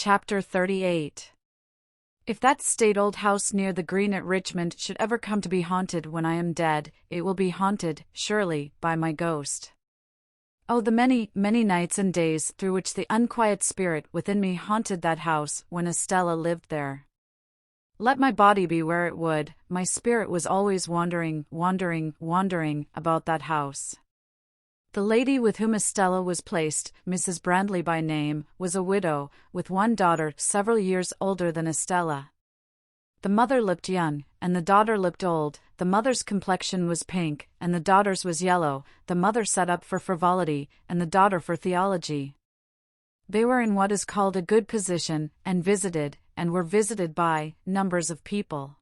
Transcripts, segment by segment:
Chapter 38. If that state old house near the green at Richmond should ever come to be haunted when I am dead, it will be haunted, surely, by my ghost. Oh, the many, many nights and days through which the unquiet spirit within me haunted that house when Estella lived there. Let my body be where it would, my spirit was always wandering about that house. The lady with whom Estella was placed, Mrs. Brandley by name, was a widow, with one daughter several years older than Estella. The mother looked young, and the daughter looked old. The mother's complexion was pink, and the daughter's was yellow. The mother sat up for frivolity, and the daughter for theology. They were in what is called a good position, and were visited by, numbers of people.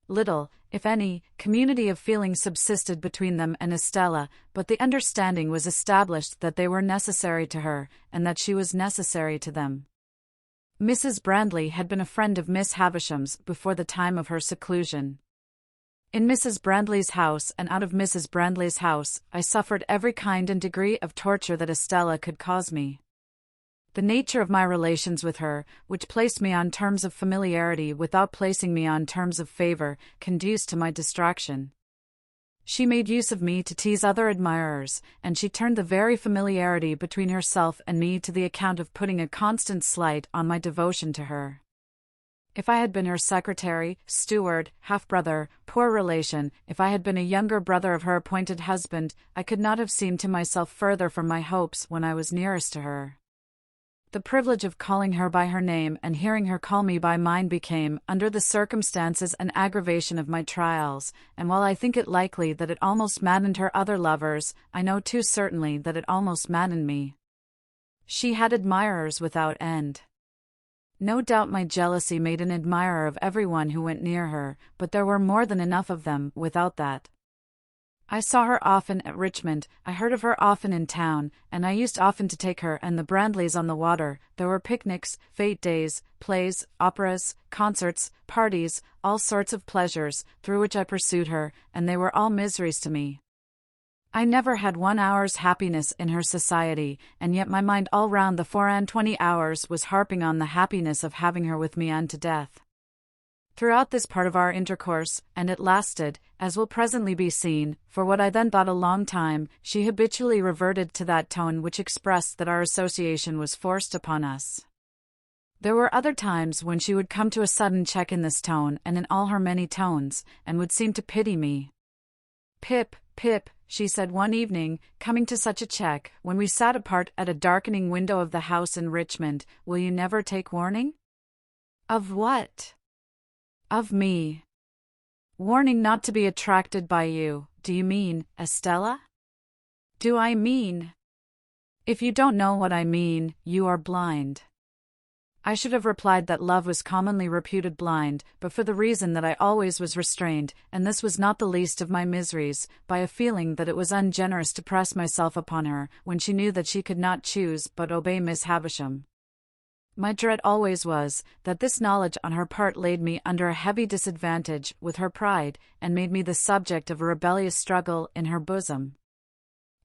Little, if any, community of feeling subsisted between them and Estella, but the understanding was established that they were necessary to her, and that she was necessary to them. Mrs. Brandley had been a friend of Miss Havisham's before the time of her seclusion. In Mrs. Brandley's house and out of Mrs. Brandley's house, I suffered every kind and degree of torture that Estella could cause me. The nature of my relations with her, which placed me on terms of familiarity without placing me on terms of favor, conduced to my distraction. She made use of me to tease other admirers, and she turned the very familiarity between herself and me to the account of putting a constant slight on my devotion to her. If I had been her secretary, steward, half-brother, poor relation, if I had been a younger brother of her appointed husband, I could not have seemed to myself further from my hopes when I was nearest to her. The privilege of calling her by her name and hearing her call me by mine became, under the circumstances, an aggravation of my trials, and while I think it likely that it almost maddened her other lovers, I know too certainly that it almost maddened me. She had admirers without end. No doubt my jealousy made an admirer of everyone who went near her, but there were more than enough of them without that. I saw her often at Richmond, I heard of her often in town, and I used often to take her and the Brandleys on the water. There were picnics, fete days, plays, operas, concerts, parties, all sorts of pleasures, through which I pursued her, and they were all miseries to me. I never had 1 hour's happiness in her society, and yet my mind all round the 24 hours was harping on the happiness of having her with me unto death. Throughout this part of our intercourse, and it lasted, as will presently be seen, for what I then thought a long time, she habitually reverted to that tone which expressed that our association was forced upon us. There were other times when she would come to a sudden check in this tone and in all her many tones, and would seem to pity me. "Pip, Pip," she said one evening, coming to such a check, when we sat apart at a darkening window of the house in Richmond, "will you never take warning?" "Of what?" "Of me." "Warning not to be attracted by you, do you mean, Estella?" "Do I mean?" "If you don't know what I mean, you are blind." I should have replied that love was commonly reputed blind, but for the reason that I always was restrained, and this was not the least of my miseries, by a feeling that it was ungenerous to press myself upon her, when she knew that she could not choose but obey Miss Havisham. My dread always was, that this knowledge on her part laid me under a heavy disadvantage with her pride, and made me the subject of a rebellious struggle in her bosom.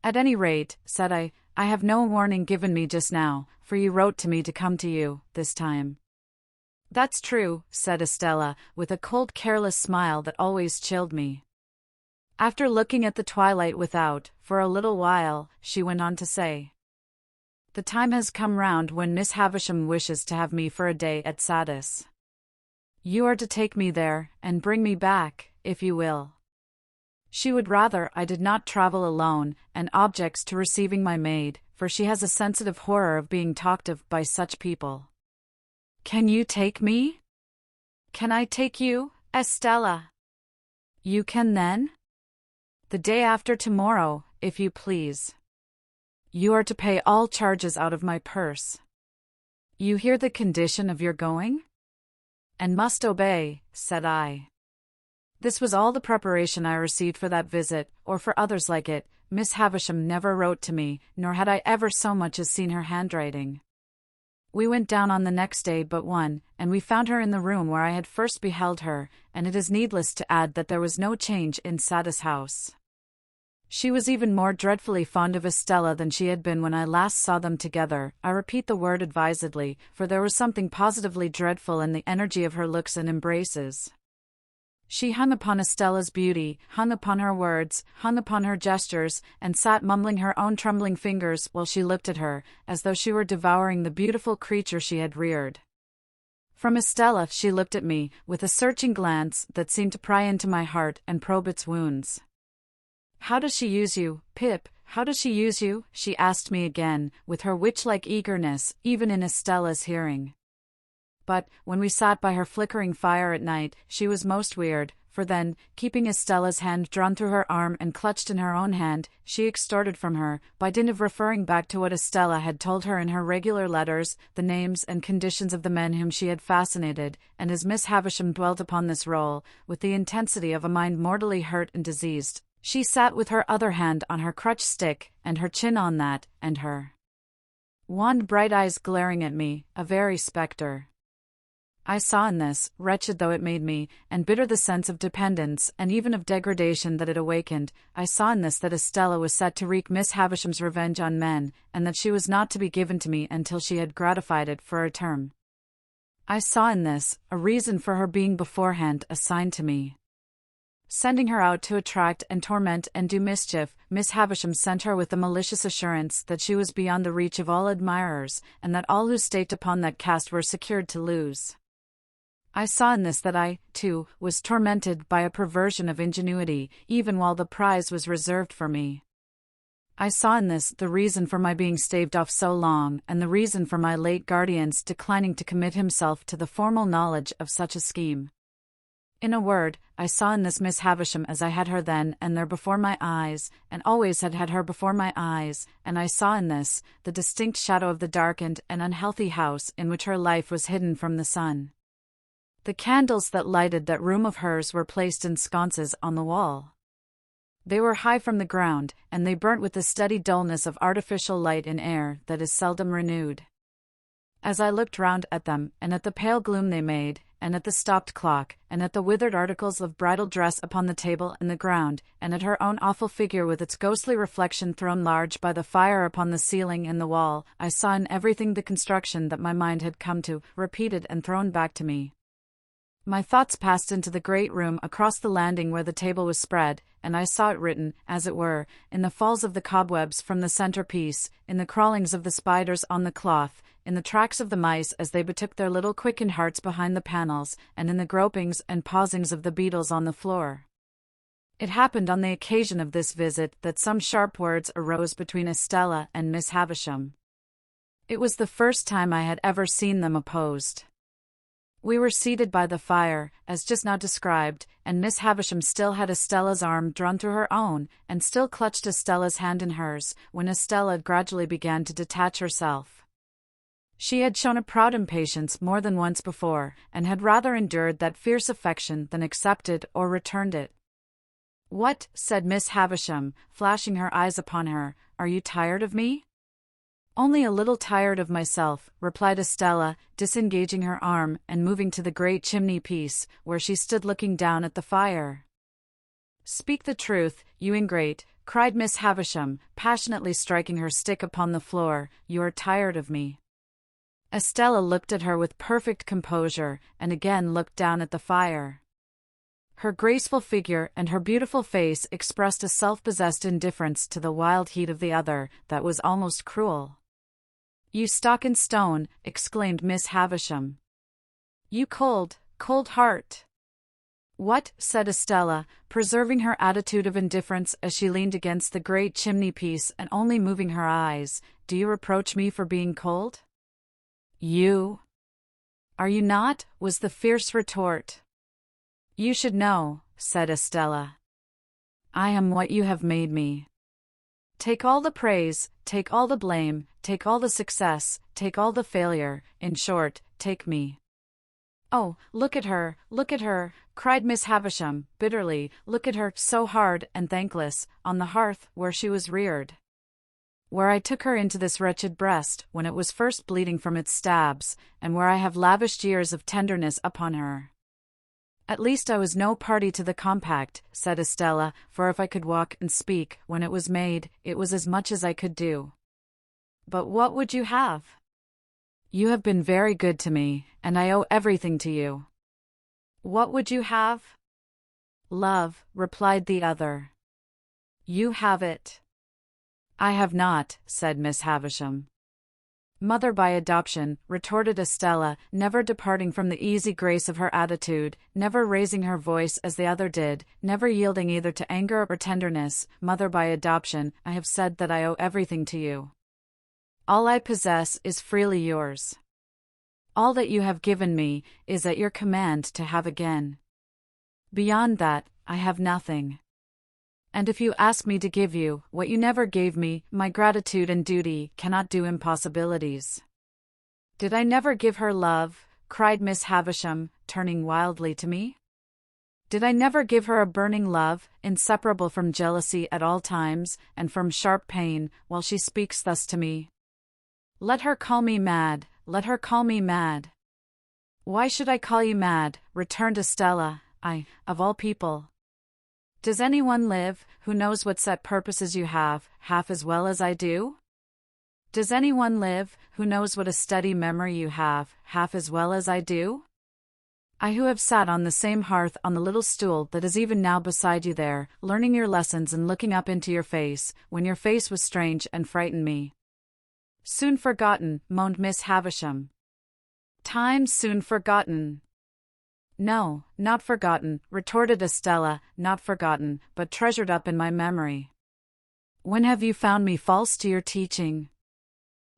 "At any rate," said I have no warning given me just now, for you wrote to me to come to you, this time." "That's true," said Estella, with a cold careless smile that always chilled me. After looking at the twilight without, for a little while, she went on to say, "The time has come round when Miss Havisham wishes to have me for a day at Saddis. You are to take me there, and bring me back, if you will. She would rather I did not travel alone, and objects to receiving my maid, for she has a sensitive horror of being talked of by such people." "Can you take me?" "Can I take you, Estella?" "You can then?" "The day after tomorrow, if you please." "You are to pay all charges out of my purse." "You hear the condition of your going?" "And must obey," said I. This was all the preparation I received for that visit, or for others like it. Miss Havisham never wrote to me, nor had I ever so much as seen her handwriting. We went down on the next day but one, and we found her in the room where I had first beheld her, and it is needless to add that there was no change in Saddis house. She was even more dreadfully fond of Estella than she had been when I last saw them together. I repeat the word advisedly, for there was something positively dreadful in the energy of her looks and embraces. She hung upon Estella's beauty, hung upon her words, hung upon her gestures, and sat mumbling her own trembling fingers while she looked at her, as though she were devouring the beautiful creature she had reared. From Estella she looked at me, with a searching glance that seemed to pry into my heart and probe its wounds. "How does she use you, Pip? How does she use you?" she asked me again, with her witch-like eagerness, even in Estella's hearing. But, when we sat by her flickering fire at night, she was most weird, for then, keeping Estella's hand drawn through her arm and clutched in her own hand, she extorted from her, by dint of referring back to what Estella had told her in her regular letters, the names and conditions of the men whom she had fascinated, and as Miss Havisham dwelt upon this role, with the intensity of a mind mortally hurt and diseased, she sat with her other hand on her crutch stick, and her chin on that, and her wan bright eyes glaring at me, a very spectre. I saw in this, wretched though it made me, and bitter the sense of dependence and even of degradation that it awakened, I saw in this that Estella was set to wreak Miss Havisham's revenge on men, and that she was not to be given to me until she had gratified it for a term. I saw in this a reason for her being beforehand assigned to me. Sending her out to attract and torment and do mischief, Miss Havisham sent her with the malicious assurance that she was beyond the reach of all admirers, and that all who staked upon that cast were secured to lose. I saw in this that I, too, was tormented by a perversion of ingenuity, even while the prize was reserved for me. I saw in this the reason for my being staved off so long, and the reason for my late guardian's declining to commit himself to the formal knowledge of such a scheme. In a word, I saw in this Miss Havisham as I had her then and there before my eyes, and always had had her before my eyes, and I saw in this the distinct shadow of the darkened and unhealthy house in which her life was hidden from the sun. The candles that lighted that room of hers were placed in sconces on the wall. They were high from the ground, and they burnt with the steady dullness of artificial light in air that is seldom renewed. As I looked round at them, and at the pale gloom they made, and at the stopped clock, and at the withered articles of bridal dress upon the table and the ground, and at her own awful figure with its ghostly reflection thrown large by the fire upon the ceiling and the wall, I saw in everything the construction that my mind had come to, repeated and thrown back to me. My thoughts passed into the great room across the landing where the table was spread, and I saw it written, as it were, in the falls of the cobwebs from the centerpiece, in the crawlings of the spiders on the cloth, in the tracks of the mice as they betook their little quickened hearts behind the panels, and in the gropings and pausings of the beetles on the floor. It happened on the occasion of this visit that some sharp words arose between Estella and Miss Havisham. It was the first time I had ever seen them opposed. We were seated by the fire, as just now described, and Miss Havisham still had Estella's arm drawn through her own, and still clutched Estella's hand in hers, when Estella gradually began to detach herself. She had shown a proud impatience more than once before, and had rather endured that fierce affection than accepted or returned it. "What," said Miss Havisham, flashing her eyes upon her, "are you tired of me?" "Only a little tired of myself," replied Estella, disengaging her arm and moving to the great chimney-piece, where she stood looking down at the fire. "Speak the truth, you ingrate," cried Miss Havisham, passionately striking her stick upon the floor, "you are tired of me." Estella looked at her with perfect composure, and again looked down at the fire. Her graceful figure and her beautiful face expressed a self-possessed indifference to the wild heat of the other that was almost cruel. "You stock and stone," exclaimed Miss Havisham. "You cold, cold heart." "What," said Estella, preserving her attitude of indifference as she leaned against the great chimney-piece and only moving her eyes, "do you reproach me for being cold?" "You? Are you not?" was the fierce retort. "You should know," said Estella. "I am what you have made me. Take all the praise, take all the blame, take all the success, take all the failure, in short, take me." "Oh, look at her," cried Miss Havisham, bitterly, "look at her, so hard and thankless, on the hearth where she was reared. Where I took her into this wretched breast, when it was first bleeding from its stabs, and where I have lavished years of tenderness upon her. At least I was no party to the compact, said Estella, for if I could walk and speak when it was made, it was as much as I could do. But what would you have? You have been very good to me, and I owe everything to you. What would you have? Love, replied the other. You have it. I have not, said Miss Havisham. Mother by adoption, retorted Estella, never departing from the easy grace of her attitude, never raising her voice as the other did, never yielding either to anger or tenderness. Mother by adoption, I have said that I owe everything to you. All I possess is freely yours. All that you have given me is at your command to have again. Beyond that, I have nothing. And if you ask me to give you what you never gave me, my gratitude and duty cannot do impossibilities. Did I never give her love? Cried Miss Havisham, turning wildly to me. Did I never give her a burning love, inseparable from jealousy at all times, and from sharp pain, while she speaks thus to me? Let her call me mad, let her call me mad. Why should I call you mad? Returned Estella, I, of all people. Does anyone live who knows what set purposes you have, half as well as I do? Does anyone live who knows what a steady memory you have, half as well as I do? I who have sat on the same hearth on the little stool that is even now beside you there, learning your lessons and looking up into your face, when your face was strange and frightened me. Soon forgotten, moaned Miss Havisham. Time soon forgotten. No, not forgotten, retorted Estella, not forgotten, but treasured up in my memory. When have you found me false to your teaching?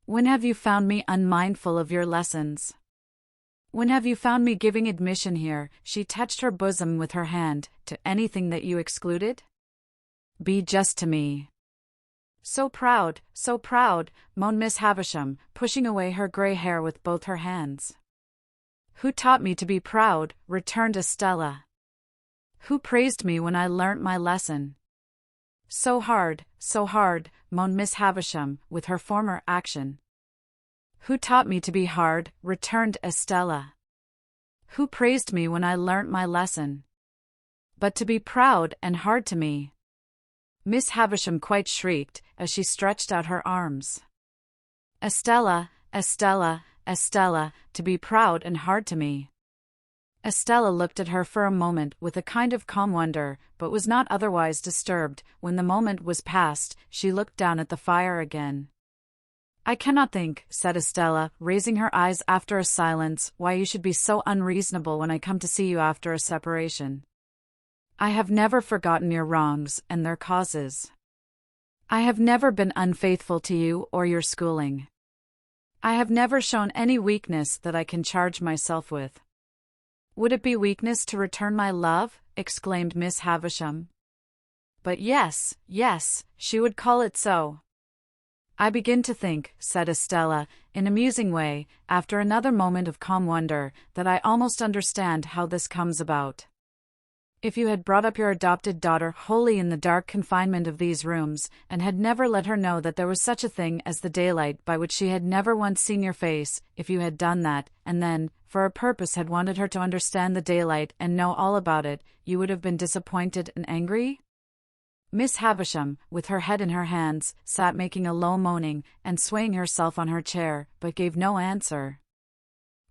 When have you found me unmindful of your lessons? When have you found me giving admission here, she touched her bosom with her hand, to anything that you excluded? Be just to me. So proud, moaned Miss Havisham, pushing away her grey hair with both her hands. Who taught me to be proud? Returned Estella. Who praised me when I learnt my lesson? So hard, moaned Miss Havisham, with her former action. Who taught me to be hard? Returned Estella. Who praised me when I learnt my lesson? But to be proud and hard to me. Miss Havisham quite shrieked, as she stretched out her arms. Estella, Estella, Estella, to be proud and hard to me. Estella looked at her for a moment with a kind of calm wonder, but was not otherwise disturbed. When the moment was past, she looked down at the fire again. I cannot think, said Estella, raising her eyes after a silence, why you should be so unreasonable when I come to see you after a separation. I have never forgotten your wrongs and their causes. I have never been unfaithful to you or your schooling. I have never shown any weakness that I can charge myself with. Would it be weakness to return my love? Exclaimed Miss Havisham. But yes, she would call it so. I begin to think, said Estella, in a musing way, after another moment of calm wonder, that I almost understand how this comes about. If you had brought up your adopted daughter wholly in the dark confinement of these rooms, and had never let her know that there was such a thing as the daylight by which she had never once seen your face, if you had done that, and then, for a purpose had wanted her to understand the daylight and know all about it, you would have been disappointed and angry? Miss Havisham, with her head in her hands, sat making a low moaning, and swaying herself on her chair, but gave no answer.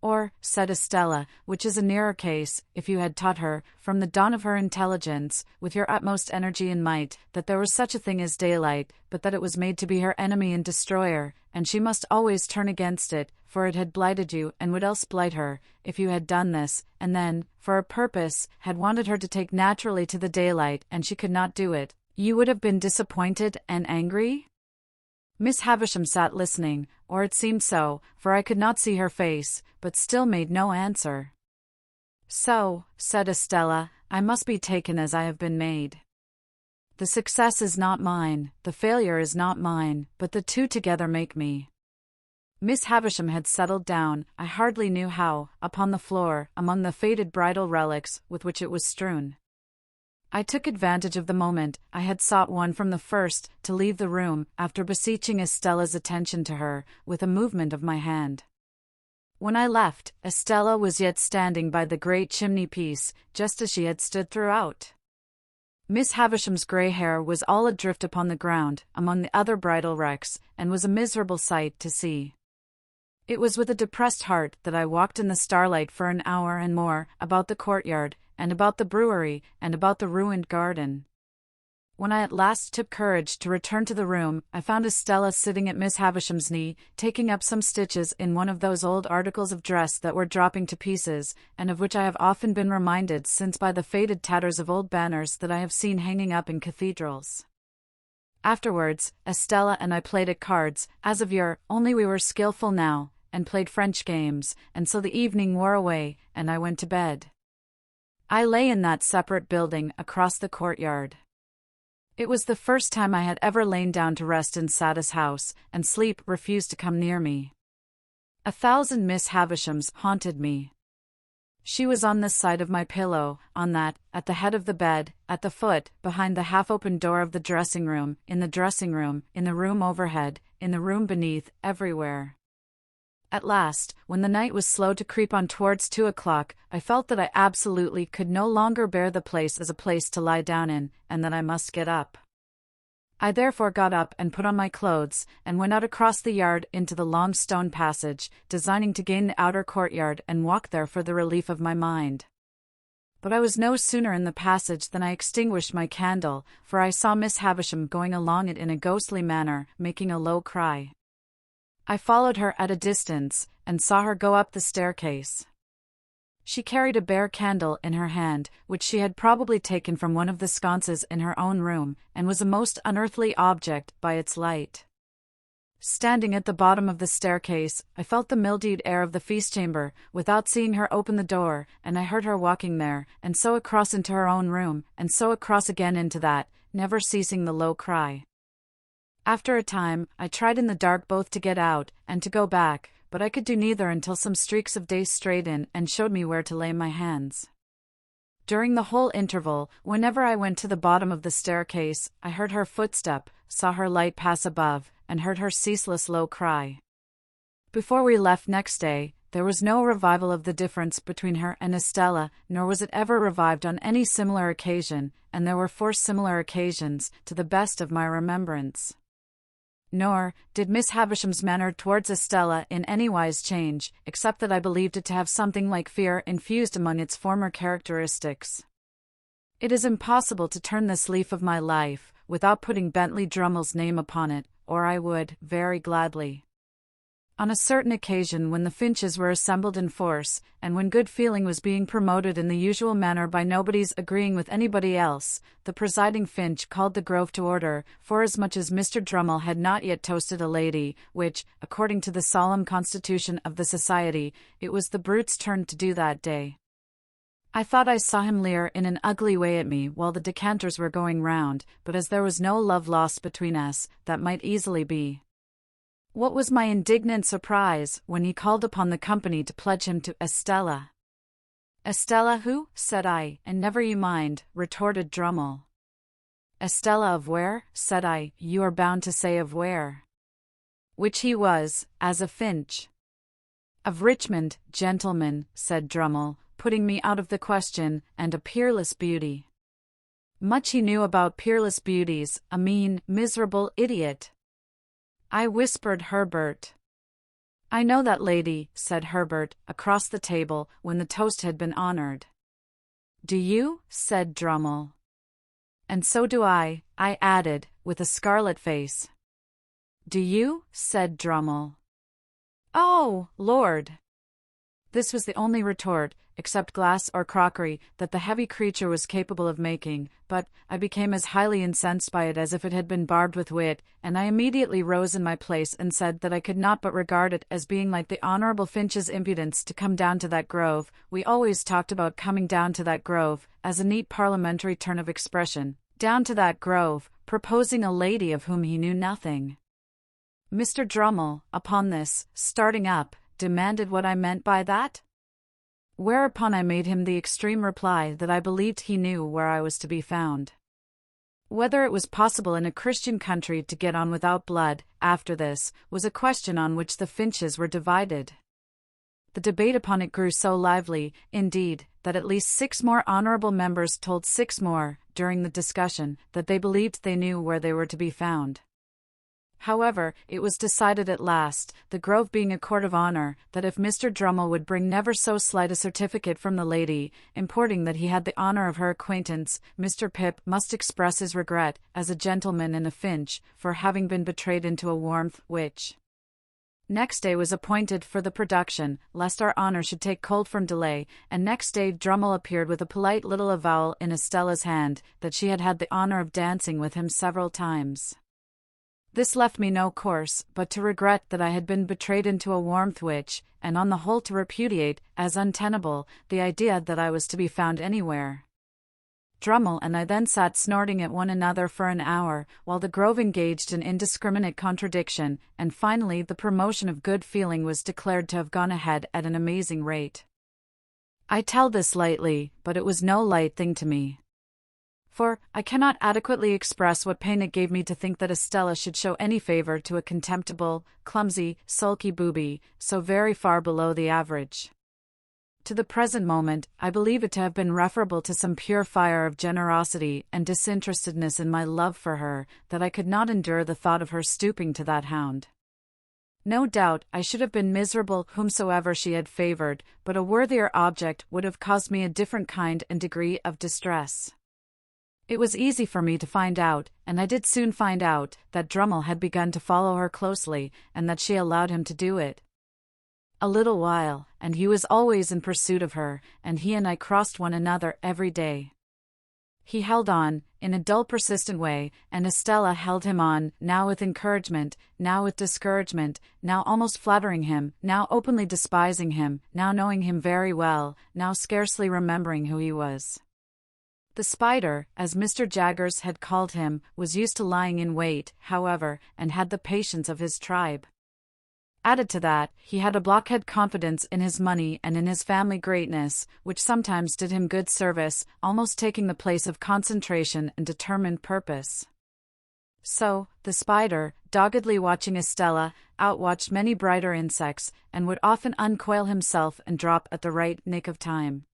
Or, said Estella, which is a nearer case, if you had taught her, from the dawn of her intelligence, with your utmost energy and might, that there was such a thing as daylight, but that it was made to be her enemy and destroyer, and she must always turn against it, for it had blighted you and would else blight her, if you had done this, and then, for a purpose, had wanted her to take naturally to the daylight, and she could not do it, you would have been disappointed and angry? Miss Havisham sat listening, or it seemed so, for I could not see her face, but still made no answer. So, said Estella, I must be taken as I have been made. The success is not mine, the failure is not mine, but the two together make me. Miss Havisham had settled down, I hardly knew how, upon the floor, among the faded bridal relics with which it was strewn. I took advantage of the moment, I had sought one from the first, to leave the room, after beseeching Estella's attention to her, with a movement of my hand. When I left, Estella was yet standing by the great chimney-piece, just as she had stood throughout. Miss Havisham's grey hair was all adrift upon the ground, among the other bridal wrecks, and was a miserable sight to see. It was with a depressed heart that I walked in the starlight for an hour and more, about the courtyard, and about the brewery, and about the ruined garden. When I at last took courage to return to the room, I found Estella sitting at Miss Havisham's knee, taking up some stitches in one of those old articles of dress that were dropping to pieces, and of which I have often been reminded since by the faded tatters of old banners that I have seen hanging up in cathedrals. Afterwards, Estella and I played at cards, as of yore, only we were skillful now, and played French games, and so the evening wore away, and I went to bed. I lay in that separate building across the courtyard. It was the first time I had ever lain down to rest in Sada's house, and sleep refused to come near me. 1,000 Miss Havishams haunted me. She was on this side of my pillow, on that, at the head of the bed, at the foot, behind the half-open door of the dressing room, in the room overhead, in the room beneath, everywhere. At last, when the night was slow to creep on towards 2 o'clock, I felt that I absolutely could no longer bear the place as a place to lie down in, and that I must get up. I therefore got up and put on my clothes, and went out across the yard into the long stone passage, designing to gain the outer courtyard and walk there for the relief of my mind. But I was no sooner in the passage than I extinguished my candle, for I saw Miss Havisham going along it in a ghostly manner, making a low cry. I followed her at a distance, and saw her go up the staircase. She carried a bare candle in her hand, which she had probably taken from one of the sconces in her own room, and was a most unearthly object by its light. Standing at the bottom of the staircase, I felt the mildewed air of the feast-chamber, without seeing her open the door, and I heard her walking there, and so across into her own room, and so across again into that, never ceasing the low cry. After a time, I tried in the dark both to get out, and to go back, but I could do neither until some streaks of day strayed in and showed me where to lay my hands. During the whole interval, whenever I went to the bottom of the staircase, I heard her footstep, saw her light pass above, and heard her ceaseless low cry. Before we left next day, there was no revival of the difference between her and Estella, nor was it ever revived on any similar occasion, and there were 4 similar occasions, to the best of my remembrance. Nor did Miss Havisham's manner towards Estella in any wise change, except that I believed it to have something like fear infused among its former characteristics. It is impossible to turn this leaf of my life, without putting Bentley Drummle's name upon it, or I would, very gladly. On a certain occasion when the Finches were assembled in force, and when good feeling was being promoted in the usual manner by nobody's agreeing with anybody else, the presiding Finch called the Grove to order, forasmuch as Mr. Drummle had not yet toasted a lady, which, according to the solemn constitution of the society, it was the brute's turn to do that day. I thought I saw him leer in an ugly way at me while the decanters were going round, but as there was no love lost between us, that might easily be. What was my indignant surprise, when he called upon the company to pledge him to Estella. "Estella who?" said I, "and never you mind," retorted Drummle. "Estella of where?" said I, "you are bound to say of where." Which he was, as a Finch. "Of Richmond, gentlemen," said Drummle, putting me out of the question, "and a peerless beauty." Much he knew about peerless beauties, a mean, miserable idiot. I whispered Herbert. "I know that lady," said Herbert, across the table, when the toast had been honored. "Do you?" said Drummle. "And so do I," I added, with a scarlet face. "Do you?" said Drummle. "Oh, Lord!" This was the only retort, except glass or crockery, that the heavy creature was capable of making, but I became as highly incensed by it as if it had been barbed with wit, and I immediately rose in my place and said that I could not but regard it as being like the Honourable Finch's impudence to come down to that grove. We always talked about coming down to that grove, as a neat parliamentary turn of expression, down to that grove, proposing a lady of whom he knew nothing. Mr. Drummle, upon this, starting up, demanded what I meant by that? Whereupon I made him the extreme reply that I believed he knew where I was to be found. Whether it was possible in a Christian country to get on without blood, after this, was a question on which the Finches were divided. The debate upon it grew so lively, indeed, that at least 6 more honorable members told 6 more, during the discussion, that they believed they knew where they were to be found. However, it was decided at last, the Grove being a court of honor, that if Mr. Drummle would bring never so slight a certificate from the lady, importing that he had the honor of her acquaintance, Mr. Pip must express his regret, as a gentleman and a Finch, for having been betrayed into a warmth which next day was appointed for the production, lest our honor should take cold from delay, and next day Drummle appeared with a polite little avowal in Estella's hand, that she had had the honor of dancing with him several times. This left me no course, but to regret that I had been betrayed into a warmth which, and on the whole to repudiate, as untenable, the idea that I was to be found anywhere. Drummle and I then sat snorting at one another for an hour, while the Grove engaged in indiscriminate contradiction, and finally the promotion of good feeling was declared to have gone ahead at an amazing rate. I tell this lightly, but it was no light thing to me. For, I cannot adequately express what pain it gave me to think that Estella should show any favor to a contemptible, clumsy, sulky booby, so very far below the average. To the present moment, I believe it to have been referable to some pure fire of generosity and disinterestedness in my love for her, that I could not endure the thought of her stooping to that hound. No doubt, I should have been miserable whomsoever she had favored, but a worthier object would have caused me a different kind and degree of distress. It was easy for me to find out, and I did soon find out, that Drummle had begun to follow her closely, and that she allowed him to do it. A little while, and he was always in pursuit of her, and he and I crossed one another every day. He held on, in a dull persistent way, and Estella held him on, now with encouragement, now with discouragement, now almost flattering him, now openly despising him, now knowing him very well, now scarcely remembering who he was. The Spider, as Mr. Jaggers had called him, was used to lying in wait, however, and had the patience of his tribe. Added to that, he had a blockhead confidence in his money and in his family greatness, which sometimes did him good service, almost taking the place of concentration and determined purpose. So, the Spider, doggedly watching Estella, outwatched many brighter insects, and would often uncoil himself and drop at the right nick of time.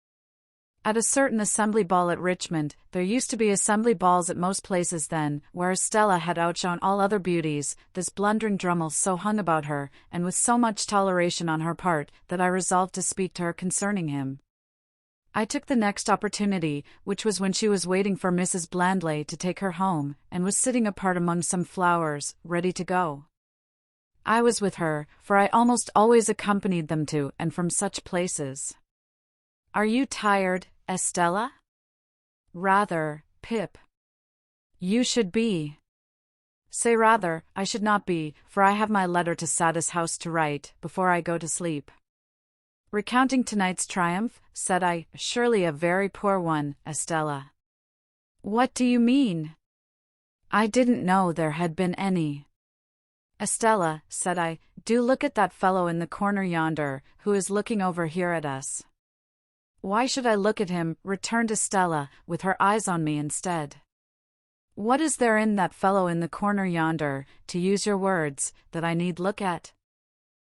At a certain assembly ball at Richmond, there used to be assembly balls at most places then, where Estella had outshone all other beauties, this blundering Drummle so hung about her, and with so much toleration on her part, that I resolved to speak to her concerning him. I took the next opportunity, which was when she was waiting for Mrs. Blandley to take her home, and was sitting apart among some flowers, ready to go. I was with her, for I almost always accompanied them to and from such places. "Are you tired, Estella?" "Rather, Pip." "You should be." "Say rather, I should not be, for I have my letter to Satis House to write, before I go to sleep." "Recounting tonight's triumph?" said I. "Surely a very poor one, Estella." "What do you mean?" "I didn't know there had been any." "Estella," said I, "do look at that fellow in the corner yonder, who is looking over here at us." "Why should I look at him?" returned Estella, with her eyes on me instead. "What is there in that fellow in the corner yonder, to use your words, that I need look at?"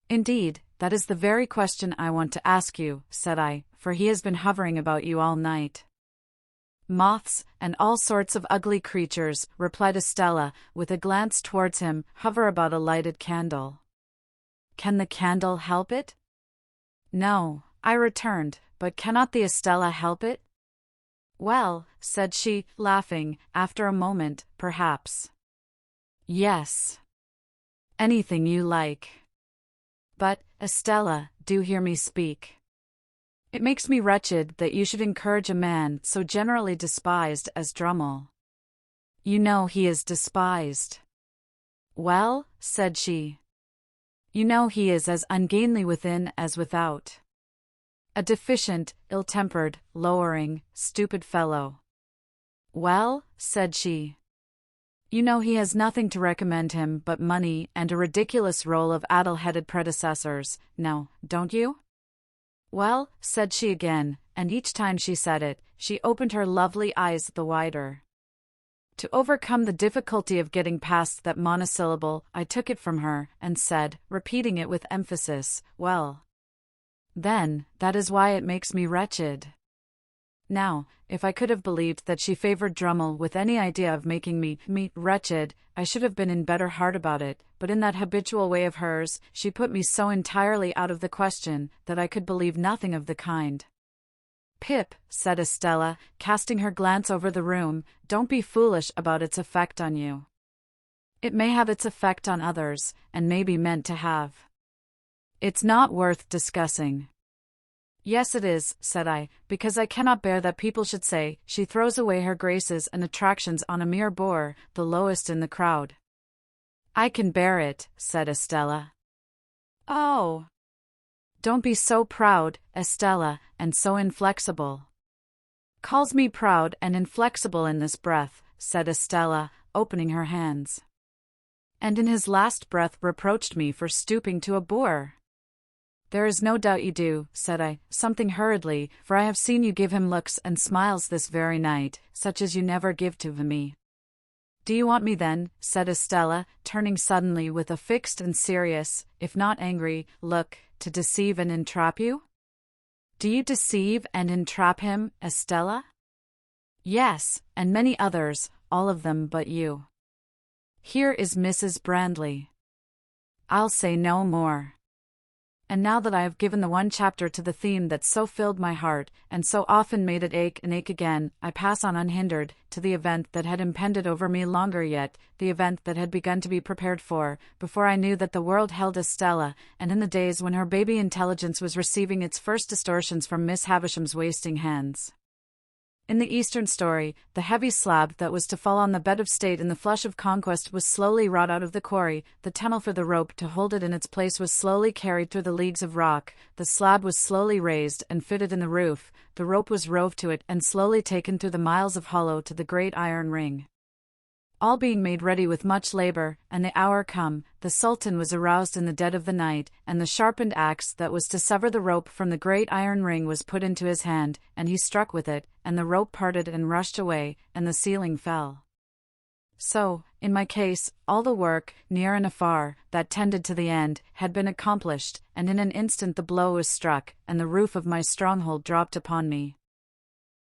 "Indeed, that is the very question I want to ask you," said I, "for he has been hovering about you all night." "Moths, and all sorts of ugly creatures," replied Estella, with a glance towards him, "hover about a lighted candle." "Can the candle help it?" "No," I returned, "but cannot the Estella help it?" "Well," said she, laughing, after a moment, "perhaps." "Yes. Anything you like." "But, Estella, do hear me speak. It makes me wretched that you should encourage a man so generally despised as Drummle. You know he is despised." "Well," said she, "you know he is as ungainly within as without. A deficient, ill-tempered, lowering, stupid fellow." "Well," said she, "you know he has nothing to recommend him but money and a ridiculous roll of addle-headed predecessors, now, don't you?" "Well," said she again, and each time she said it, she opened her lovely eyes the wider. To overcome the difficulty of getting past that monosyllable, I took it from her, and said, repeating it with emphasis, "Well." Then, that is why it makes me wretched. Now, if I could have believed that she favored Drummle with any idea of making me wretched, I should have been in better heart about it, but in that habitual way of hers, she put me so entirely out of the question that I could believe nothing of the kind. Pip, said Estella, casting her glance over the room, don't be foolish about its effect on you. It may have its effect on others, and may be meant to have. It's not worth discussing. Yes, it is, said I, because I cannot bear that people should say, she throws away her graces and attractions on a mere bore, the lowest in the crowd. I can bear it, said Estella. Oh! Don't be so proud, Estella, and so inflexible. Calls me proud and inflexible in this breath, said Estella, opening her hands. And in his last breath reproached me for stooping to a boor. There is no doubt you do, said I, something hurriedly, for I have seen you give him looks and smiles this very night, such as you never give to me. Do you want me then, said Estella, turning suddenly with a fixed and serious, if not angry, look, to deceive and entrap you? Do you deceive and entrap him, Estella? Yes, and many others, all of them but you. Here is Mrs. Brandley. I'll say no more. And now that I have given the one chapter to the theme that so filled my heart, and so often made it ache and ache again, I pass on unhindered, to the event that had impended over me longer yet, the event that had begun to be prepared for, before I knew that the world held Estella, and in the days when her baby intelligence was receiving its first distortions from Miss Havisham's wasting hands. In the Eastern story, the heavy slab that was to fall on the bed of state in the flush of conquest was slowly wrought out of the quarry, the tunnel for the rope to hold it in its place was slowly carried through the leagues of rock, the slab was slowly raised and fitted in the roof, the rope was rove to it and slowly taken through the miles of hollow to the great iron ring. All being made ready with much labor, and the hour come, the Sultan was aroused in the dead of the night, and the sharpened axe that was to sever the rope from the great iron ring was put into his hand, and he struck with it, and the rope parted and rushed away, and the ceiling fell. So, in my case, all the work, near and afar, that tended to the end, had been accomplished, and in an instant the blow was struck, and the roof of my stronghold dropped upon me.